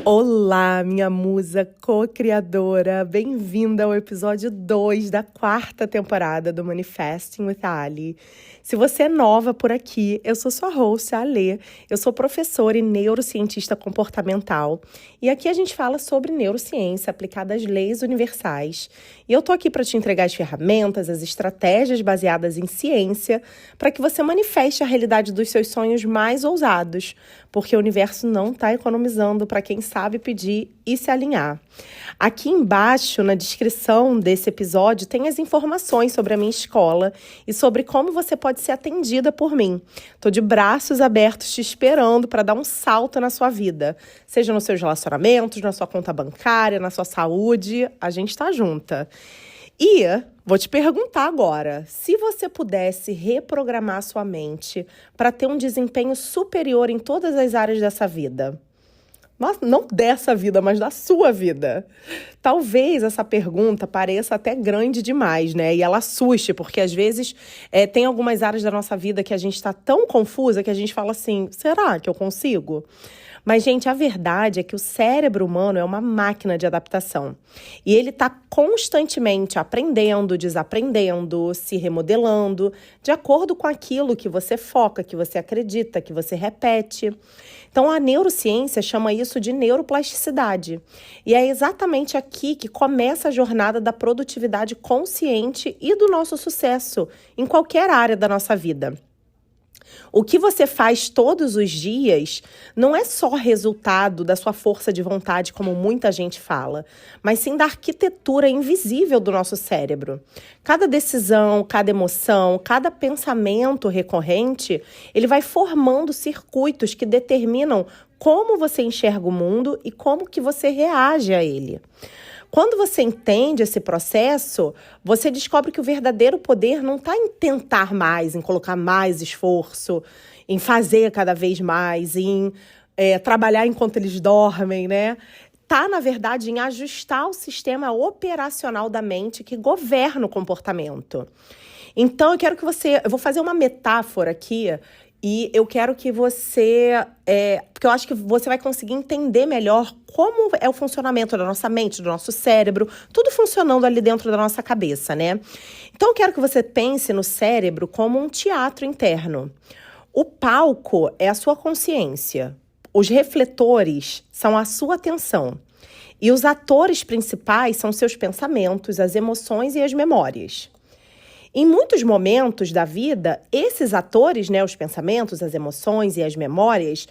Olá, minha musa co-criadora, bem-vinda ao episódio 2 da 4ª temporada do Manifesting with Ali. Se você é nova por aqui, eu sou sua host, a Ale. Eu sou professora e neurocientista comportamental. E aqui a gente fala sobre neurociência aplicada às leis universais. E eu tô aqui para te entregar as ferramentas, as estratégias baseadas em ciência, para que você manifeste a realidade dos seus sonhos mais ousados, porque o universo não está economizando para quem sabe pedir e se alinhar. Aqui embaixo, na descrição desse episódio, tem as informações sobre a minha escola e sobre como você pode ser atendida por mim. Estou de braços abertos te esperando para dar um salto na sua vida. Seja nos seus relacionamentos, na sua conta bancária, na sua saúde, a gente está junta. E vou te perguntar agora, se você pudesse reprogramar sua mente para ter um desempenho superior em todas as áreas dessa vida, não dessa vida, mas da sua vida. Talvez essa pergunta pareça até grande demais, né? E ela assuste, porque às vezes tem algumas áreas da nossa vida que a gente está tão confusa que a gente fala assim, será que eu consigo? Mas, gente, a verdade é que o cérebro humano é uma máquina de adaptação. E ele está constantemente aprendendo, desaprendendo, se remodelando, de acordo com aquilo que você foca, que você acredita, que você repete. Então, a neurociência chama isso de neuroplasticidade. E é exatamente aqui que começa a jornada da produtividade consciente e do nosso sucesso em qualquer área da nossa vida. O que você faz todos os dias não é só resultado da sua força de vontade, como muita gente fala, mas sim da arquitetura invisível do nosso cérebro. Cada decisão, cada emoção, cada pensamento recorrente, ele vai formando circuitos que determinam como você enxerga o mundo e como que você reage a ele. Quando você entende esse processo, você descobre que o verdadeiro poder não está em tentar mais, em colocar mais esforço, em fazer cada vez mais, em trabalhar enquanto eles dormem, né? Está, na verdade, em ajustar o sistema operacional da mente que governa o comportamento. Então, eu vou fazer uma metáfora aqui. E eu quero que você, porque eu acho que você vai conseguir entender melhor como é o funcionamento da nossa mente, do nosso cérebro, tudo funcionando ali dentro da nossa cabeça, né? Então eu quero que você pense no cérebro como um teatro interno. O palco é a sua consciência, os refletores são a sua atenção e os atores principais são seus pensamentos, as emoções e as memórias. Em muitos momentos da vida, esses atores, né, os pensamentos, as emoções e as memórias,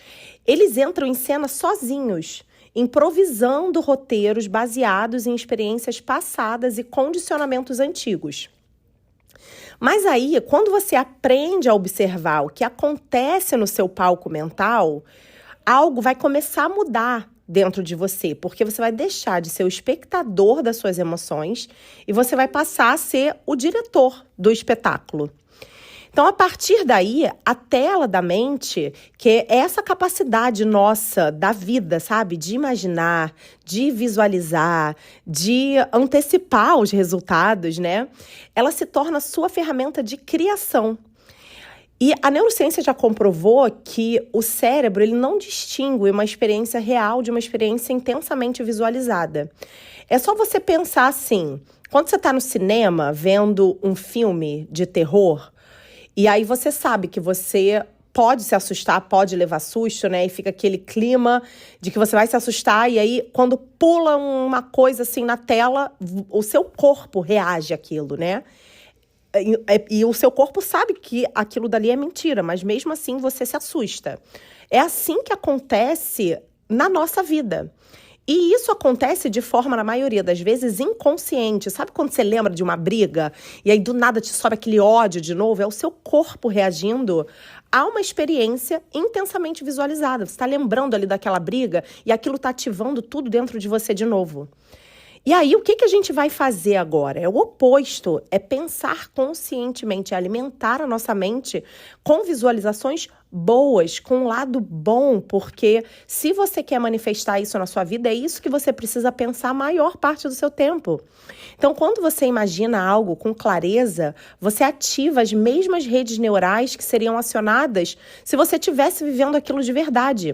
eles entram em cena sozinhos, improvisando roteiros baseados em experiências passadas e condicionamentos antigos. Mas aí, quando você aprende a observar o que acontece no seu palco mental, algo vai começar a mudar dentro de você, porque você vai deixar de ser o espectador das suas emoções e você vai passar a ser o diretor do espetáculo. Então, a partir daí, a tela da mente, que é essa capacidade nossa da vida, sabe? De imaginar, de visualizar, de antecipar os resultados, né? Ela se torna a sua ferramenta de criação. E a neurociência já comprovou que o cérebro ele não distingue uma experiência real de uma experiência intensamente visualizada. É só você pensar assim, quando você está no cinema vendo um filme de terror, e aí você sabe que você pode se assustar, pode levar susto, né? E fica aquele clima de que você vai se assustar, e aí quando pula uma coisa assim na tela, o seu corpo reage àquilo, né? E o seu corpo sabe que aquilo dali é mentira, mas mesmo assim você se assusta. É assim que acontece na nossa vida. E isso acontece de forma, na maioria das vezes, inconsciente. Sabe quando você lembra de uma briga e aí do nada te sobe aquele ódio de novo? É o seu corpo reagindo a uma experiência intensamente visualizada. Você está lembrando ali daquela briga e aquilo está ativando tudo dentro de você de novo. E aí, o que a gente vai fazer agora? É o oposto, é pensar conscientemente, é alimentar a nossa mente com visualizações boas, com um lado bom, porque se você quer manifestar isso na sua vida, é isso que você precisa pensar a maior parte do seu tempo. Então, quando você imagina algo com clareza, você ativa as mesmas redes neurais que seriam acionadas se você estivesse vivendo aquilo de verdade.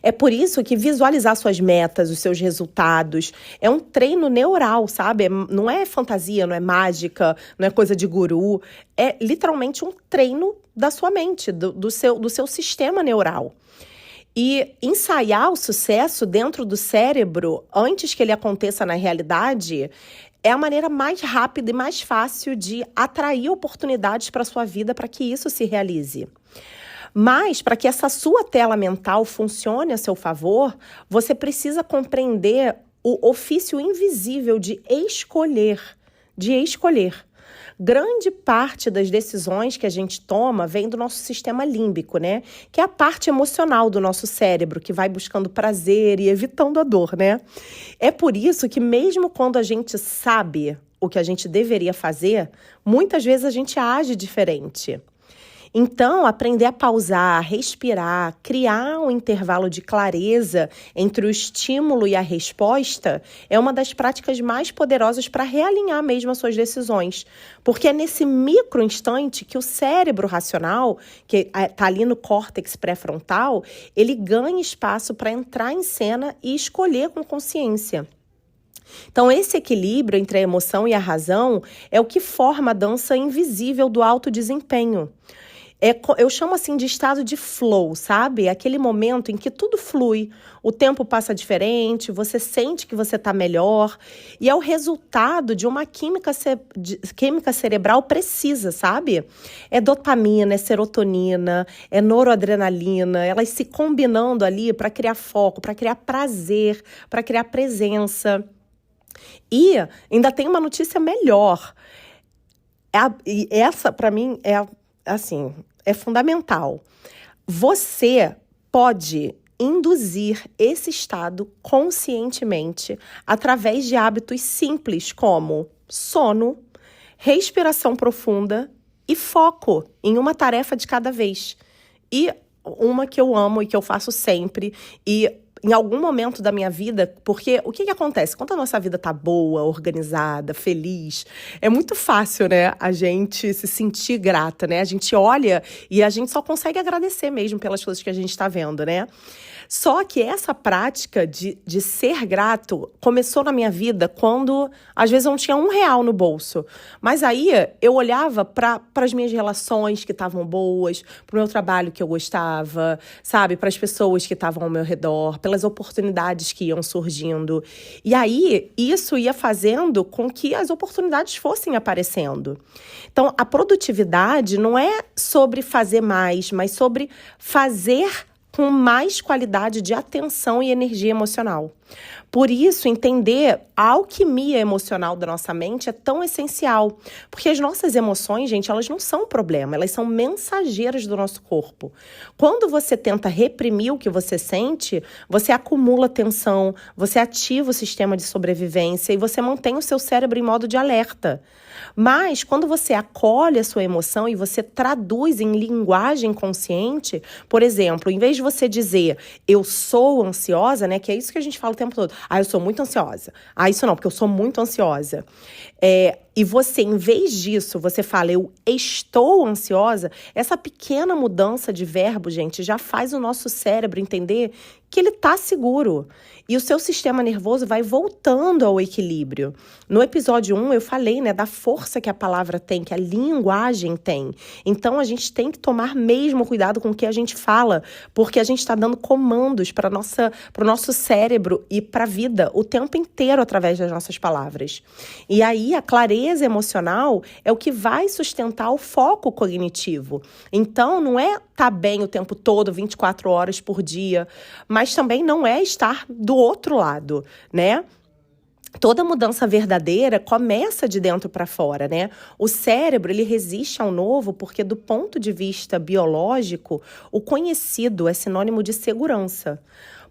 É por isso que visualizar suas metas, os seus resultados, é um treino neural, sabe? Não é fantasia, não é mágica, não é coisa de guru. É literalmente um treino da sua mente, do seu sistema neural. E ensaiar o sucesso dentro do cérebro, antes que ele aconteça na realidade, é a maneira mais rápida e mais fácil de atrair oportunidades para a sua vida para que isso se realize. Mas, para que essa sua tela mental funcione a seu favor, você precisa compreender o ofício invisível de escolher. Grande parte das decisões que a gente toma vem do nosso sistema límbico, né? Que é a parte emocional do nosso cérebro, que vai buscando prazer e evitando a dor, né? É por isso que mesmo quando a gente sabe o que a gente deveria fazer, muitas vezes a gente age diferente. Então, aprender a pausar, respirar, criar um intervalo de clareza entre o estímulo e a resposta é uma das práticas mais poderosas para realinhar mesmo as suas decisões. Porque é nesse micro instante que o cérebro racional, que está ali no córtex pré-frontal, ele ganha espaço para entrar em cena e escolher com consciência. Então, esse equilíbrio entre a emoção e a razão é o que forma a dança invisível do alto desempenho. Eu chamo assim de estado de flow, sabe? Aquele momento em que tudo flui, o tempo passa diferente, você sente que você está melhor e é o resultado de uma química cerebral precisa, sabe? É dopamina, é serotonina, é noradrenalina, elas se combinando ali para criar foco, para criar prazer, para criar presença. E ainda tem uma notícia melhor. E essa, para mim, é fundamental. Você pode induzir esse estado conscientemente através de hábitos simples como sono, respiração profunda e foco em uma tarefa de cada vez. E uma que eu amo e que eu faço sempre e em algum momento da minha vida, porque o que acontece? Quando a nossa vida tá boa, organizada, feliz, é muito fácil, né, a gente se sentir grata, né? A gente olha e a gente só consegue agradecer mesmo pelas coisas que a gente tá vendo, né? Só que essa prática de ser grato começou na minha vida quando, às vezes, eu não tinha R$1 no bolso. Mas aí eu olhava para as minhas relações que estavam boas, para o meu trabalho que eu gostava, sabe? Para as pessoas que estavam ao meu redor, pelas oportunidades que iam surgindo. E aí, isso ia fazendo com que as oportunidades fossem aparecendo. Então, a produtividade não é sobre fazer mais, mas sobre fazer com mais qualidade de atenção e energia emocional. Por isso, entender a alquimia emocional da nossa mente é tão essencial. Porque as nossas emoções, gente, elas não são um problema, elas são mensageiras do nosso corpo. Quando você tenta reprimir o que você sente, você acumula tensão, você ativa o sistema de sobrevivência e você mantém o seu cérebro em modo de alerta. Mas, quando você acolhe a sua emoção e você traduz em linguagem consciente, por exemplo, em vez de você dizer, eu sou ansiosa, né, que é isso que a gente fala o tempo todo, eu sou muito ansiosa. Isso não, porque eu sou muito ansiosa. E você, em vez disso, você fala, eu estou ansiosa, essa pequena mudança de verbo, gente, já faz o nosso cérebro entender que ele está seguro. E o seu sistema nervoso vai voltando ao equilíbrio. No episódio 1, eu falei, né, da força que a palavra tem, que a linguagem tem. Então, a gente tem que tomar mesmo cuidado com o que a gente fala, porque a gente está dando comandos para o nosso cérebro e para a vida o tempo inteiro através das nossas palavras. E aí, a clareza emocional é o que vai sustentar o foco cognitivo. Então, não é estar bem o tempo todo, 24 horas por dia, mas também não é estar do outro lado, né? Toda mudança verdadeira começa de dentro para fora, né? O cérebro, ele resiste ao novo porque, do ponto de vista biológico, o conhecido é sinônimo de segurança.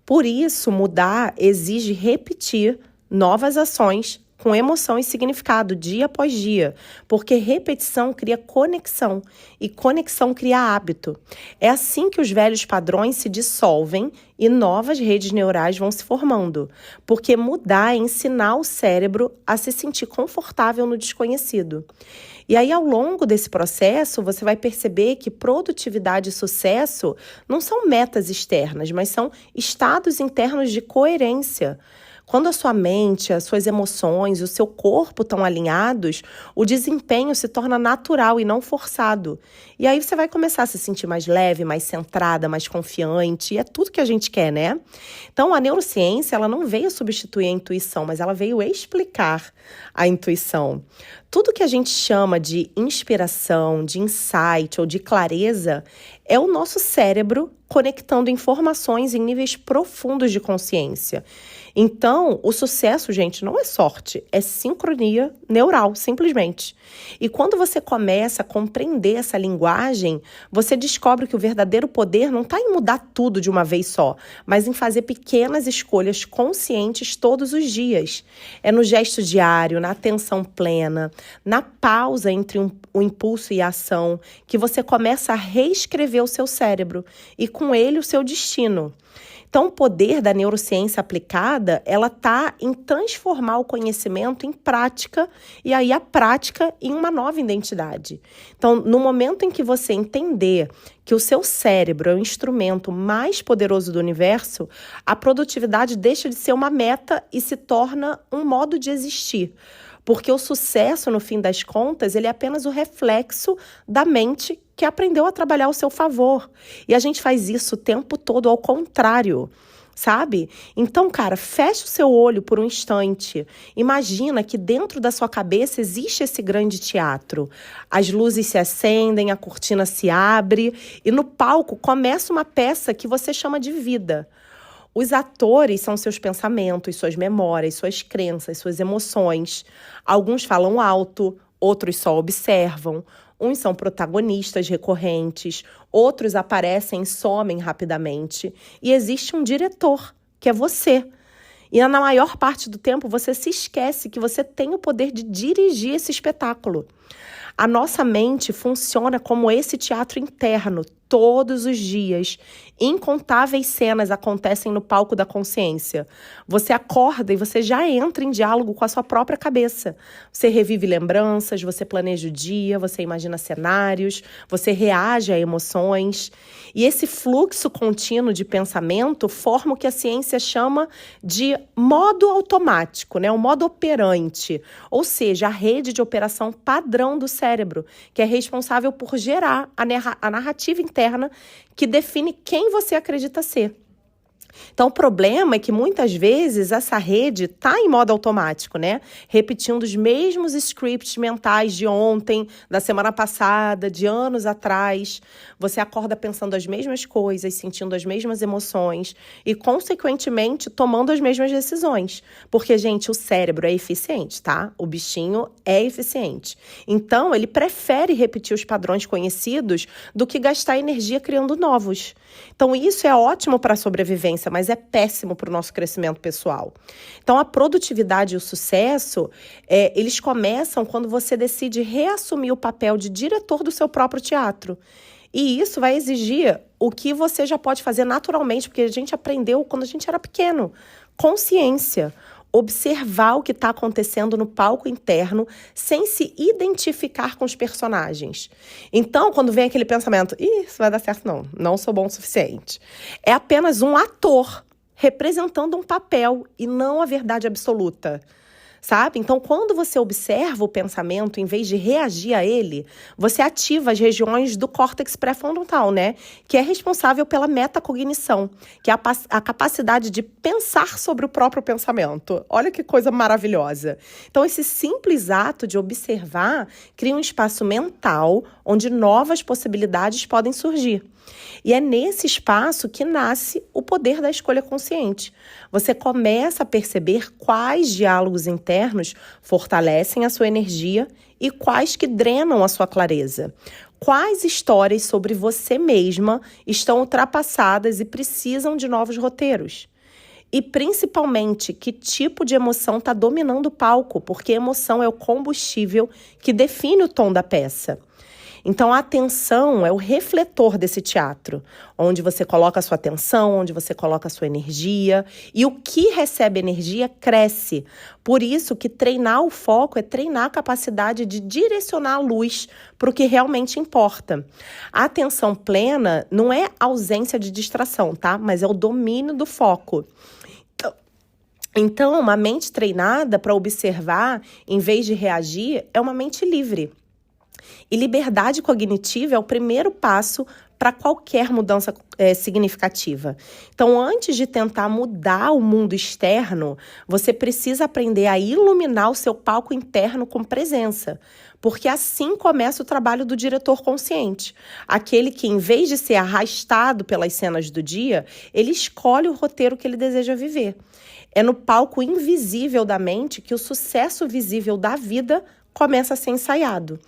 Por isso, mudar exige repetir novas ações com emoção e significado, dia após dia, porque repetição cria conexão e conexão cria hábito. É assim que os velhos padrões se dissolvem e novas redes neurais vão se formando, porque mudar é ensinar o cérebro a se sentir confortável no desconhecido. E aí, ao longo desse processo, você vai perceber que produtividade e sucesso não são metas externas, mas são estados internos de coerência. Quando a sua mente, as suas emoções, o seu corpo estão alinhados, o desempenho se torna natural e não forçado. E aí você vai começar a se sentir mais leve, mais centrada, mais confiante, e é tudo que a gente quer, né? Então, a neurociência, ela não veio substituir a intuição, mas ela veio explicar a intuição. Tudo que a gente chama de inspiração, de insight ou de clareza é o nosso cérebro conectando informações em níveis profundos de consciência. Então, o sucesso, gente, não é sorte, é sincronia neural, simplesmente. E quando você começa a compreender essa linguagem, você descobre que o verdadeiro poder não está em mudar tudo de uma vez só, mas em fazer pequenas escolhas conscientes todos os dias. É no gesto diário, na atenção plena, na pausa entre o impulso e a ação, que você começa a reescrever o seu cérebro e com ele o seu destino. Então, o poder da neurociência aplicada, ela está em transformar o conhecimento em prática e aí a prática em uma nova identidade. Então, no momento em que você entender que o seu cérebro é o instrumento mais poderoso do universo, a produtividade deixa de ser uma meta e se torna um modo de existir. Porque o sucesso, no fim das contas, ele é apenas o reflexo da mente que aprendeu a trabalhar ao seu favor. E a gente faz isso o tempo todo ao contrário, sabe? Então, cara, fecha o seu olho por um instante. Imagina que dentro da sua cabeça existe esse grande teatro. As luzes se acendem, a cortina se abre e no palco começa uma peça que você chama de vida. Os atores são seus pensamentos, suas memórias, suas crenças, suas emoções. Alguns falam alto, outros só observam. Uns são protagonistas recorrentes, outros aparecem e somem rapidamente. E existe um diretor, que é você. E na maior parte do tempo você se esquece que você tem o poder de dirigir esse espetáculo. A nossa mente funciona como esse teatro interno, todos os dias. Incontáveis cenas acontecem no palco da consciência. Você acorda e você já entra em diálogo com a sua própria cabeça. Você revive lembranças, você planeja o dia, você imagina cenários, você reage a emoções. E esse fluxo contínuo de pensamento forma o que a ciência chama de modo automático, né? O modo operante, ou seja, a rede de operação padrão do cérebro, que é responsável por gerar a narrativa interna que define quem você acredita ser. Então, o problema é que muitas vezes essa rede está em modo automático, né? Repetindo os mesmos scripts mentais de ontem, da semana passada, de anos atrás. Você acorda pensando as mesmas coisas, sentindo as mesmas emoções e, consequentemente, tomando as mesmas decisões. Porque, gente, o cérebro é eficiente, tá? O bichinho é eficiente. Então, ele prefere repetir os padrões conhecidos do que gastar energia criando novos. Então, isso é ótimo para a sobrevivência, mas é péssimo para o nosso crescimento pessoal. Então, a produtividade e o sucesso, eles começam quando você decide reassumir o papel de diretor do seu próprio teatro. E isso vai exigir o que você já pode fazer naturalmente, porque a gente aprendeu quando a gente era pequeno. Consciência. Observar o que está acontecendo no palco interno sem se identificar com os personagens. Então, quando vem aquele pensamento, isso vai dar certo não sou bom o suficiente. É apenas um ator representando um papel e não a verdade absoluta. Sabe? Então, quando você observa o pensamento, em vez de reagir a ele, você ativa as regiões do córtex pré-frontal, né? Que é responsável pela metacognição, que é a capacidade de pensar sobre o próprio pensamento. Olha que coisa maravilhosa. Então, esse simples ato de observar cria um espaço mental onde novas possibilidades podem surgir. E é nesse espaço que nasce o poder da escolha consciente. Você começa a perceber quais diálogos internos fortalecem a sua energia e quais que drenam a sua clareza. Quais histórias sobre você mesma estão ultrapassadas e precisam de novos roteiros. E, principalmente, que tipo de emoção está dominando o palco, porque emoção é o combustível que define o tom da peça. Então, a atenção é o refletor desse teatro, onde você coloca a sua atenção, onde você coloca a sua energia, e o que recebe energia cresce. Por isso que treinar o foco é treinar a capacidade de direcionar a luz para o que realmente importa. A atenção plena não é ausência de distração, tá? Mas é o domínio do foco. Então, uma mente treinada para observar, em vez de reagir, é uma mente livre. E liberdade cognitiva é o primeiro passo para qualquer mudança significativa. Então, antes de tentar mudar o mundo externo, você precisa aprender a iluminar o seu palco interno com presença. Porque assim começa o trabalho do diretor consciente. Aquele que, em vez de ser arrastado pelas cenas do dia, ele escolhe o roteiro que ele deseja viver. É no palco invisível da mente que o sucesso visível da vida começa a ser ensaiado.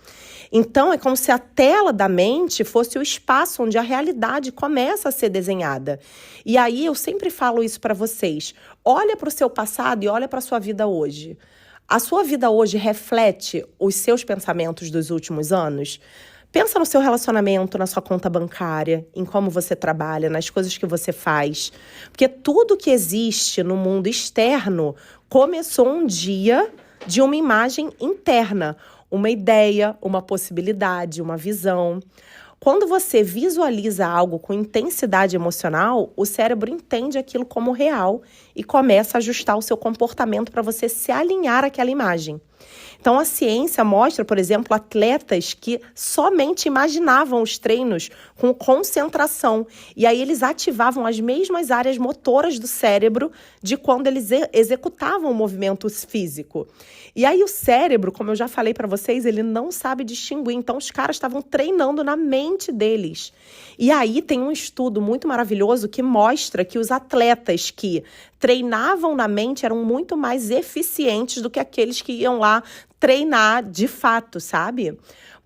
Então, é como se a tela da mente fosse o espaço onde a realidade começa a ser desenhada. E aí, eu sempre falo isso para vocês. Olha para o seu passado e olha para a sua vida hoje. A sua vida hoje reflete os seus pensamentos dos últimos anos? Pensa no seu relacionamento, na sua conta bancária, em como você trabalha, nas coisas que você faz. Porque tudo que existe no mundo externo começou um dia de uma imagem interna, uma ideia, uma possibilidade, uma visão. Quando você visualiza algo com intensidade emocional, o cérebro entende aquilo como real e começa a ajustar o seu comportamento para você se alinhar àquela imagem. Então, a ciência mostra, por exemplo, atletas que somente imaginavam os treinos com concentração. E aí eles ativavam as mesmas áreas motoras do cérebro de quando eles executavam o movimento físico. E aí o cérebro, como eu já falei para vocês, ele não sabe distinguir. Então, os caras estavam treinando na mente deles. E aí tem um estudo muito maravilhoso que mostra que os atletas que treinavam na mente eram muito mais eficientes do que aqueles que iam lá treinar de fato, sabe?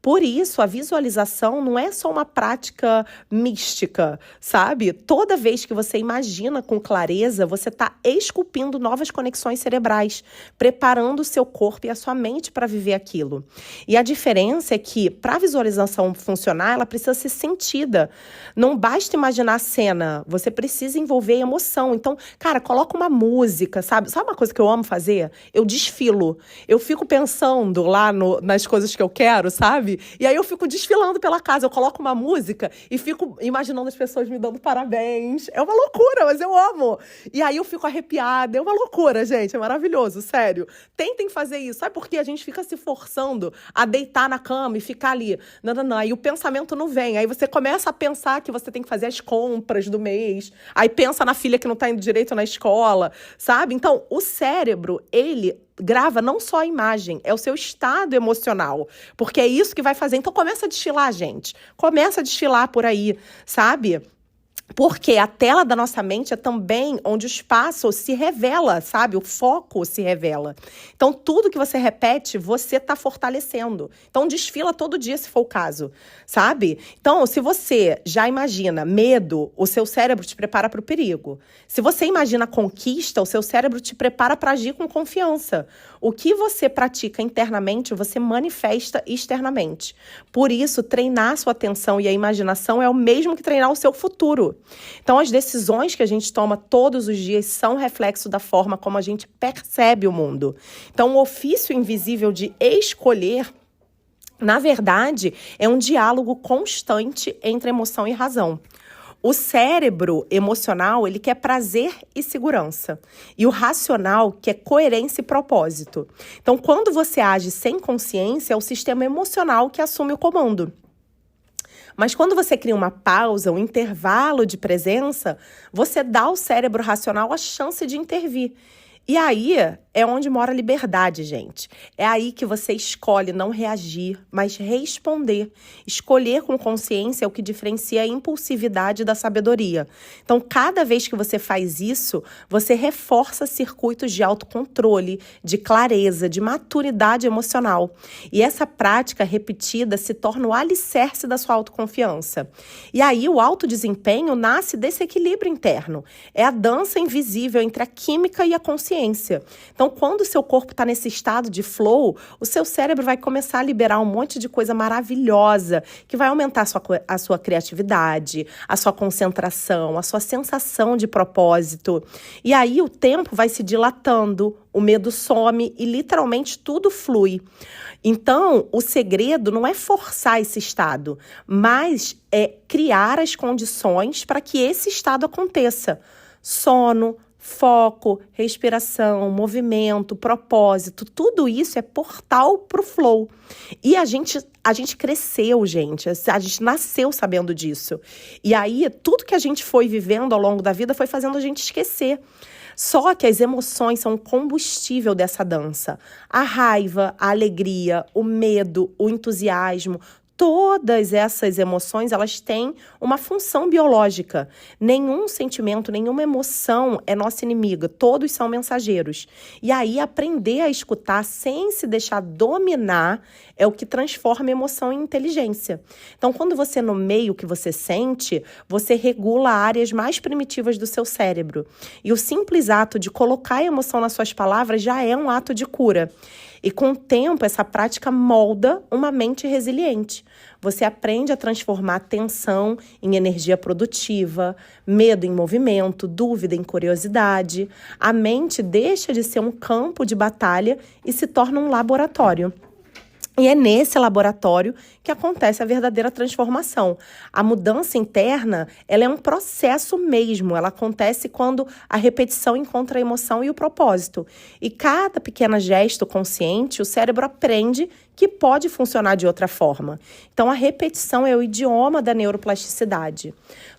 Por isso, a visualização não é só uma prática mística, sabe? Toda vez que você imagina com clareza, você está esculpindo novas conexões cerebrais, preparando o seu corpo e a sua mente para viver aquilo. E a diferença é que, para a visualização funcionar, ela precisa ser sentida. Não basta imaginar a cena, você precisa envolver emoção. Então, cara, coloca uma música, sabe? Sabe uma coisa que eu amo fazer? Eu desfilo. Eu fico pensando lá nas coisas que eu quero, sabe? E aí eu fico desfilando pela casa, eu coloco uma música e fico imaginando as pessoas me dando parabéns. É uma loucura, mas eu amo. E aí eu fico arrepiada, é uma loucura, gente, é maravilhoso, sério. Tentem fazer isso, sabe por quê? A gente fica se forçando a deitar na cama e ficar ali, não, aí o pensamento não vem. Aí você começa a pensar que você tem que fazer as compras do mês, aí pensa na filha que não tá indo direito na escola, sabe? Então, o cérebro, ele grava não só a imagem, é o seu estado emocional, porque é isso que vai fazer. Então começa a desfilar, gente. Começa a desfilar por aí, sabe? Porque a tela da nossa mente é também onde o espaço se revela, sabe? O foco se revela. Então, tudo que você repete, você está fortalecendo. Então, desfila todo dia, se for o caso, sabe? Então, se você já imagina medo, o seu cérebro te prepara para o perigo. Se você imagina conquista, o seu cérebro te prepara para agir com confiança. O que você pratica internamente, você manifesta externamente. Por isso, treinar a sua atenção e a imaginação é o mesmo que treinar o seu futuro. Então, as decisões que a gente toma todos os dias são reflexo da forma como a gente percebe o mundo. Então, o ofício invisível de escolher, na verdade, é um diálogo constante entre emoção e razão. O cérebro emocional, ele quer prazer e segurança. E o racional quer coerência e propósito. Então, quando você age sem consciência, é o sistema emocional que assume o comando. Mas quando você cria uma pausa, um intervalo de presença, você dá ao cérebro racional a chance de intervir. E aí é onde mora a liberdade, gente. É aí que você escolhe não reagir, mas responder. Escolher com consciência é o que diferencia a impulsividade da sabedoria. Então, cada vez que você faz isso, você reforça circuitos de autocontrole, de clareza, de maturidade emocional. E essa prática repetida se torna o alicerce da sua autoconfiança. E aí o alto desempenho nasce desse equilíbrio interno. É a dança invisível entre a química e a consciência. Então, quando o seu corpo está nesse estado de flow, o seu cérebro vai começar a liberar um monte de coisa maravilhosa que vai aumentar a sua criatividade, a sua concentração, a sua sensação de propósito. E aí o tempo vai se dilatando, o medo some e literalmente tudo flui. Então, o segredo não é forçar esse estado, mas é criar as condições para que esse estado aconteça. Sono, foco, respiração, movimento, propósito, tudo isso é portal para o flow. E a gente cresceu, gente. A gente nasceu sabendo disso. E aí, tudo que a gente foi vivendo ao longo da vida foi fazendo a gente esquecer. Só que as emoções são o combustível dessa dança. A raiva, a alegria, o medo, o entusiasmo, todas essas emoções, elas têm uma função biológica. Nenhum sentimento, nenhuma emoção é nossa inimiga. Todos são mensageiros. E aí, aprender a escutar sem se deixar dominar é o que transforma a emoção em inteligência. Então, quando você nomeia o que você sente, você regula áreas mais primitivas do seu cérebro. E o simples ato de colocar a emoção nas suas palavras já é um ato de cura. E com o tempo, essa prática molda uma mente resiliente. Você aprende a transformar tensão em energia produtiva, medo em movimento, dúvida em curiosidade. A mente deixa de ser um campo de batalha e se torna um laboratório. E é nesse laboratório que acontece a verdadeira transformação. A mudança interna, ela é um processo mesmo. Ela acontece quando a repetição encontra a emoção e o propósito. E cada pequeno gesto consciente, o cérebro aprende que pode funcionar de outra forma. Então, a repetição é o idioma da neuroplasticidade.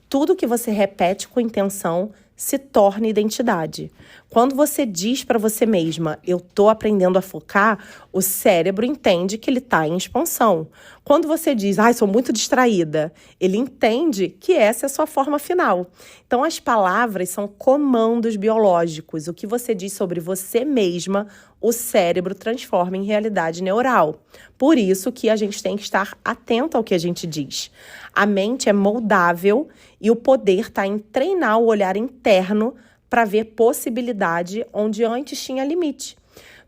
Tudo que você repete com intenção se torna identidade. Quando você diz para você mesma, eu estou aprendendo a focar, o cérebro entende que ele está em expansão. Quando você diz, sou muito distraída, ele entende que essa é a sua forma final. Então, as palavras são comandos biológicos. O que você diz sobre você mesma, o cérebro transforma em realidade neural. Por isso que a gente tem que estar atento ao que a gente diz. A mente é moldável e o poder está em treinar o olhar interno para ver possibilidade onde antes tinha limite.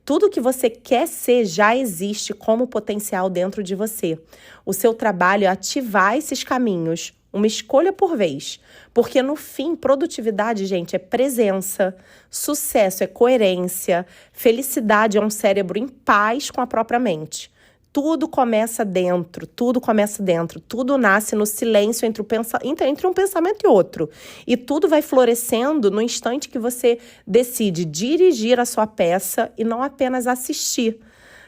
Tudo que você quer ser já existe como potencial dentro de você. O seu trabalho é ativar esses caminhos, uma escolha por vez. Porque no fim, produtividade, gente, é presença, sucesso é coerência, felicidade é um cérebro em paz com a própria mente. Tudo começa dentro, tudo nasce no silêncio entre um pensamento e outro. E tudo vai florescendo no instante que você decide dirigir a sua peça e não apenas assistir.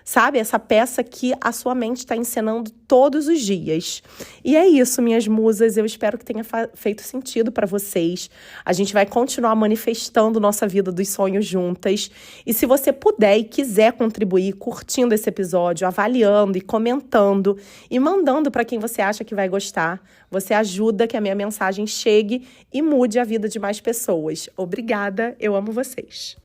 Sabe? Essa peça que a sua mente está encenando todos os dias. E é isso, minhas musas. Eu espero que tenha feito sentido para vocês. A gente vai continuar manifestando nossa vida dos sonhos juntas. E se você puder e quiser contribuir curtindo esse episódio, avaliando e comentando e mandando para quem você acha que vai gostar, você ajuda que a minha mensagem chegue e mude a vida de mais pessoas. Obrigada, eu amo vocês.